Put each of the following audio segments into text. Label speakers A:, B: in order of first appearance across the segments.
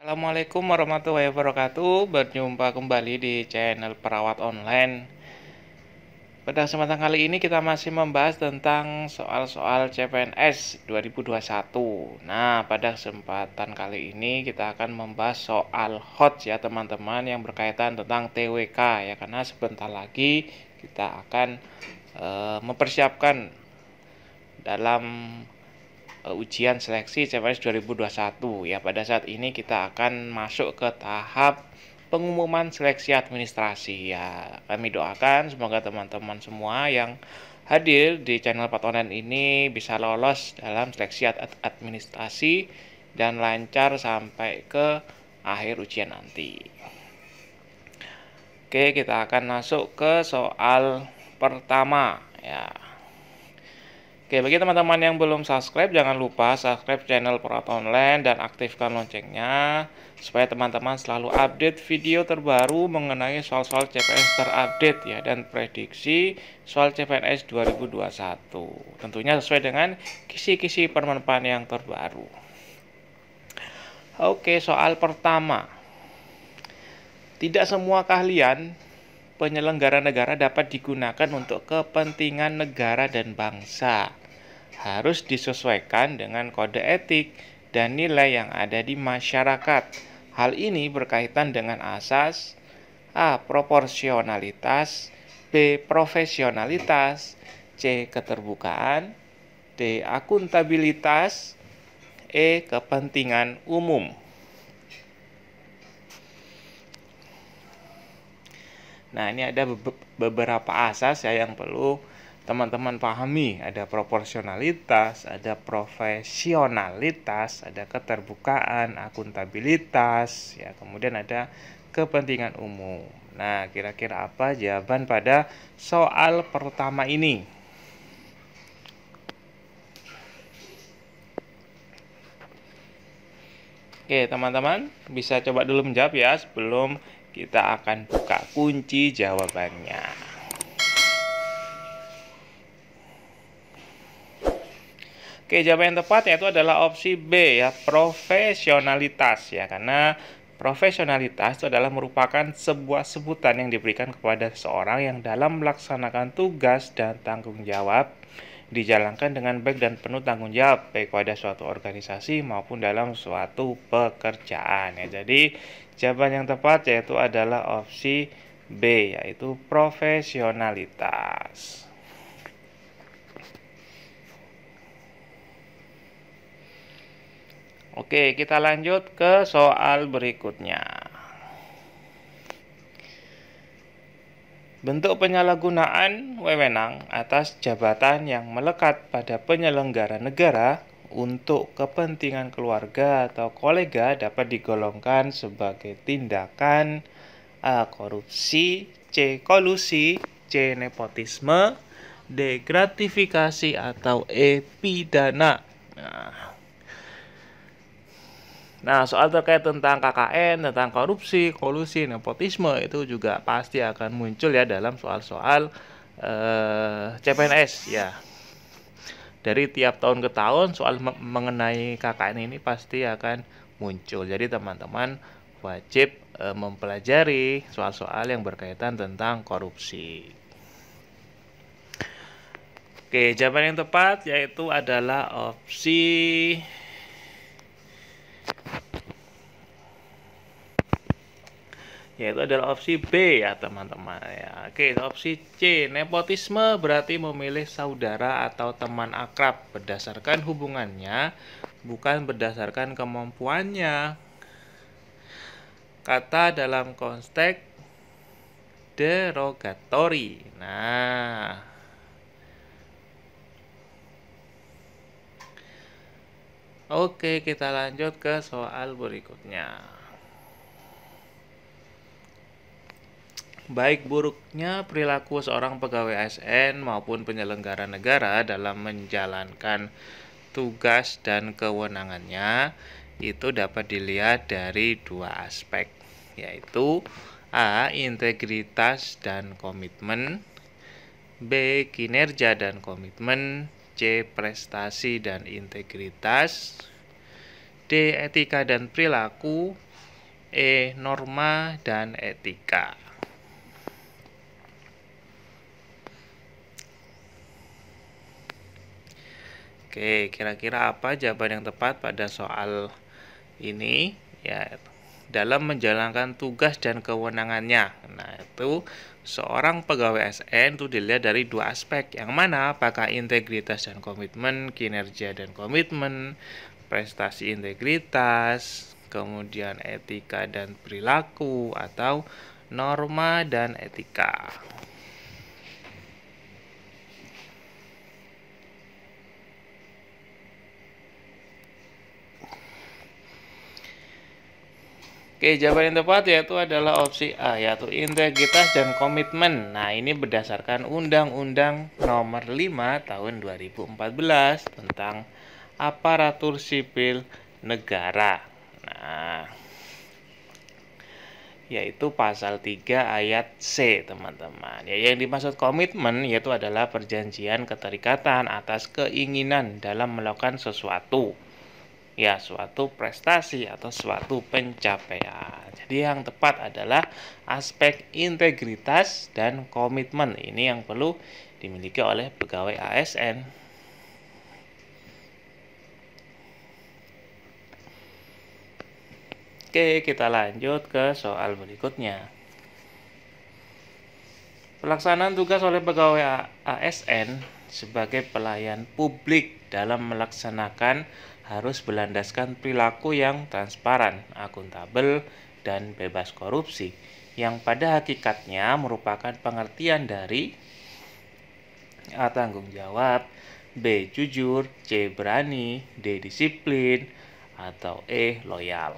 A: Assalamualaikum warahmatullahi wabarakatuh. Berjumpa kembali di channel Perawat Online. Pada kesempatan kali ini kita masih membahas tentang soal-soal CPNS 2021. Nah, pada kesempatan kali ini kita akan membahas soal hot ya teman-teman, yang berkaitan tentang TWK ya, karena sebentar lagi kita akan mempersiapkan dalam ujian seleksi CPNS 2021 ya. Pada saat ini kita akan masuk ke tahap pengumuman seleksi administrasi ya. Kami doakan semoga teman-teman semua yang hadir di channel Perawat Online ini bisa lolos dalam seleksi administrasi dan lancar sampai ke akhir ujian nanti. Oke, kita akan masuk ke soal pertama ya. Oke, bagi teman-teman yang belum subscribe, jangan lupa subscribe channel Perawat Online dan aktifkan loncengnya supaya teman-teman selalu update video terbaru mengenai soal-soal CPNS terupdate ya, dan prediksi soal CPNS 2021. Tentunya sesuai dengan kisi-kisi permenpan yang terbaru. Oke, soal pertama. Tidak semua keahlian penyelenggara negara dapat digunakan untuk kepentingan negara dan bangsa. Harus disesuaikan dengan kode etik dan nilai yang ada di masyarakat. Hal ini berkaitan dengan asas A. Proporsionalitas, B. Profesionalitas, C. Keterbukaan, D. Akuntabilitas, E. Kepentingan umum. Nah, ini ada beberapa asas ya yang perlu teman-teman pahami. Ada proporsionalitas, ada profesionalitas, ada keterbukaan, akuntabilitas, ya, kemudian ada kepentingan umum. Nah, kira-kira apa jawaban pada soal pertama ini? Oke, teman-teman bisa coba dulu menjawab ya sebelum kita akan buka kunci jawabannya. Oke, jawaban yang tepat yaitu adalah opsi B ya, profesionalitas ya, karena profesionalitas itu adalah merupakan sebuah sebutan yang diberikan kepada seseorang yang dalam melaksanakan tugas dan tanggung jawab dijalankan dengan baik dan penuh tanggung jawab, baik pada suatu organisasi maupun dalam suatu pekerjaan ya. Jadi jawaban yang tepat yaitu adalah opsi B, yaitu profesionalitas. Oke, kita lanjut ke soal berikutnya. Bentuk penyalahgunaan wewenang atas jabatan yang melekat pada penyelenggara negara untuk kepentingan keluarga atau kolega dapat digolongkan sebagai tindakan A. Korupsi, C. Kolusi, C. Nepotisme, D. Gratifikasi, atau E. Pidana. Nah, soal terkait tentang KKN, tentang korupsi, kolusi, nepotisme itu juga pasti akan muncul ya dalam soal-soal CPNS ya. Dari tiap tahun ke tahun soal mengenai KKN ini pasti akan muncul. Jadi teman-teman wajib mempelajari soal-soal yang berkaitan tentang korupsi. Oke, jawaban yang tepat yaitu adalah opsi B ya teman-teman ya. Oke, opsi C, nepotisme berarti memilih saudara atau teman akrab berdasarkan hubungannya, bukan berdasarkan kemampuannya. Kata dalam konteks derogatory. Nah, oke, kita lanjut ke soal berikutnya. Baik buruknya perilaku seorang pegawai ASN maupun penyelenggara negara dalam menjalankan tugas dan kewenangannya itu dapat dilihat dari dua aspek, yaitu A. Integritas dan komitmen, B. Kinerja dan komitmen, C. Prestasi dan integritas, D. Etika dan perilaku, E. Norma dan etika. Oke, kira-kira apa jawaban yang tepat pada soal ini? Ya, dalam menjalankan tugas dan kewenangannya. Nah, itu seorang pegawai ASN itu dilihat dari dua aspek. Yang mana? Apakah integritas dan komitmen, kinerja dan komitmen, prestasi integritas, kemudian etika dan perilaku, atau norma dan etika. Oke, jawaban yang tepat yaitu adalah opsi A, yaitu integritas dan komitmen. Nah, ini berdasarkan Undang-Undang Nomor 5 Tahun 2014 tentang Aparatur Sipil Negara. Nah, yaitu pasal 3 ayat C, teman-teman. Ya, yang dimaksud komitmen yaitu adalah perjanjian keterikatan atas keinginan dalam melakukan sesuatu. Ya, suatu prestasi atau suatu pencapaian. Jadi yang tepat adalah aspek integritas dan komitmen. Ini yang perlu dimiliki oleh pegawai ASN. Oke, kita lanjut ke soal berikutnya. Pelaksanaan tugas oleh pegawai ASN sebagai pelayan publik dalam melaksanakan harus berlandaskan perilaku yang transparan, akuntabel, dan bebas korupsi, yang pada hakikatnya merupakan pengertian dari A. Tanggung jawab, B. Jujur, C. Berani, D. Disiplin, atau E. Loyal.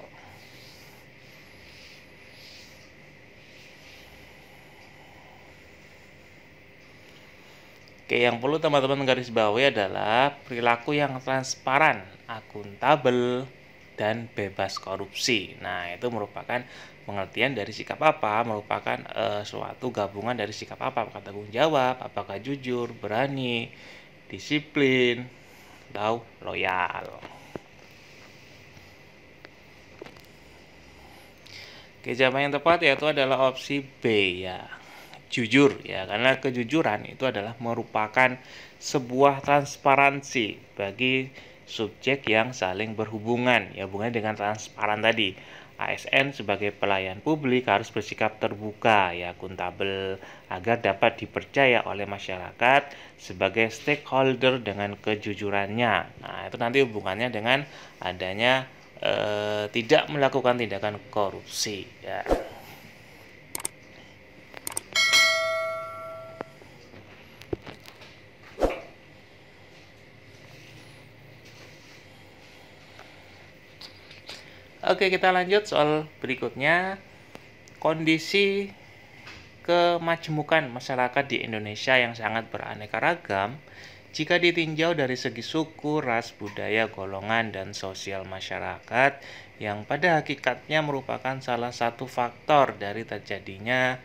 A: Oke, yang perlu teman-teman garis bawahi adalah perilaku yang transparan, akuntabel, dan bebas korupsi. Nah, itu merupakan pengertian dari sikap apa? Merupakan suatu gabungan dari sikap apa? Apakah tanggung jawab, apakah jujur, berani, disiplin, atau loyal. Oke, jawaban yang tepat yaitu adalah opsi B, ya. Jujur, ya, karena kejujuran itu adalah merupakan sebuah transparansi bagi subjek yang saling berhubungan, ya, hubungannya dengan transparan tadi. ASN sebagai pelayan publik harus bersikap terbuka, ya, akuntabel, agar dapat dipercaya oleh masyarakat sebagai stakeholder dengan kejujurannya. Nah, itu nanti hubungannya dengan adanya tidak melakukan tindakan korupsi, ya. Oke, kita lanjut soal berikutnya. Kondisi kemajmukan masyarakat di Indonesia yang sangat beraneka ragam jika ditinjau dari segi suku, ras, budaya, golongan, dan sosial masyarakat yang pada hakikatnya merupakan salah satu faktor dari terjadinya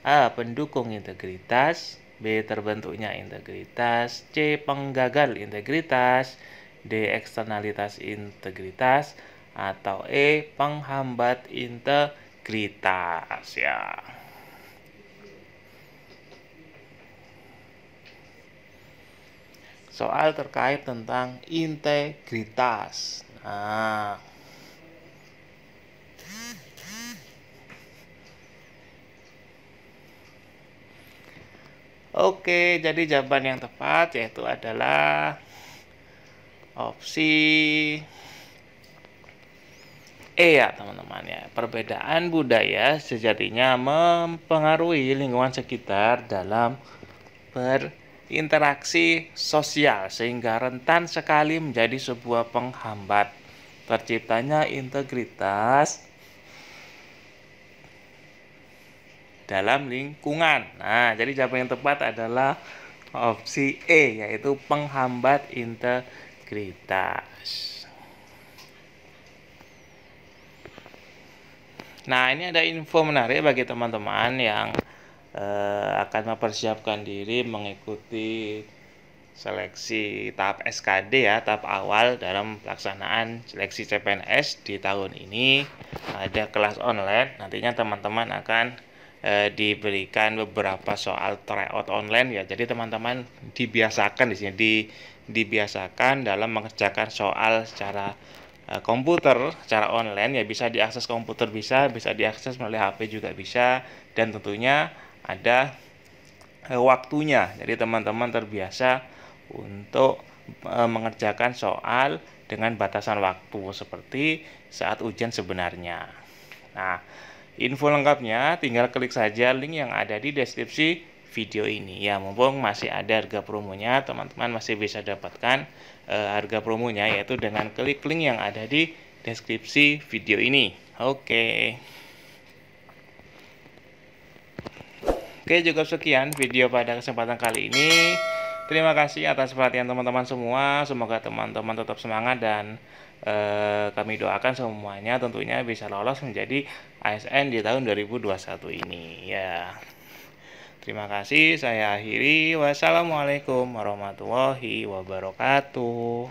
A: A. Pendukung integritas, B. Terbentuknya integritas, C. Penggagal integritas, D. Eksternalitas integritas, atau E. Penghambat integritas, ya. Soal terkait tentang integritas. Nah, oke, jadi jawaban yang tepat yaitu adalah opsi E, ya, teman-teman, ya. Perbedaan budaya sejatinya mempengaruhi lingkungan sekitar dalam berinteraksi sosial sehingga rentan sekali menjadi sebuah penghambat terciptanya integritas dalam lingkungan. Nah, jadi jawaban yang tepat adalah opsi E, yaitu penghambat integritas. Nah, ini ada info menarik bagi teman-teman yang akan mempersiapkan diri mengikuti seleksi tahap SKD ya, tahap awal dalam pelaksanaan seleksi CPNS di tahun ini. Ada kelas online, nantinya teman-teman akan diberikan beberapa soal tryout online ya. Jadi teman-teman dibiasakan di sini dibiasakan dalam mengerjakan soal secara komputer, secara online ya, bisa diakses komputer, bisa diakses melalui HP juga bisa, dan tentunya ada waktunya. Jadi teman-teman terbiasa untuk mengerjakan soal dengan batasan waktu seperti saat ujian sebenarnya. Nah, info lengkapnya tinggal klik saja link yang ada di deskripsi video ini ya. Mumpung masih ada harga promonya, teman-teman masih bisa dapatkan harga promonya, yaitu dengan klik link yang ada di deskripsi video ini. Oke, cukup sekian video pada kesempatan kali ini. Terima kasih atas perhatian teman-teman semua. Semoga teman-teman tetap semangat dan kami doakan semuanya tentunya bisa lolos menjadi ASN di tahun 2021 ini ya. Terima kasih, saya akhiri. Wassalamualaikum warahmatullahi wabarakatuh.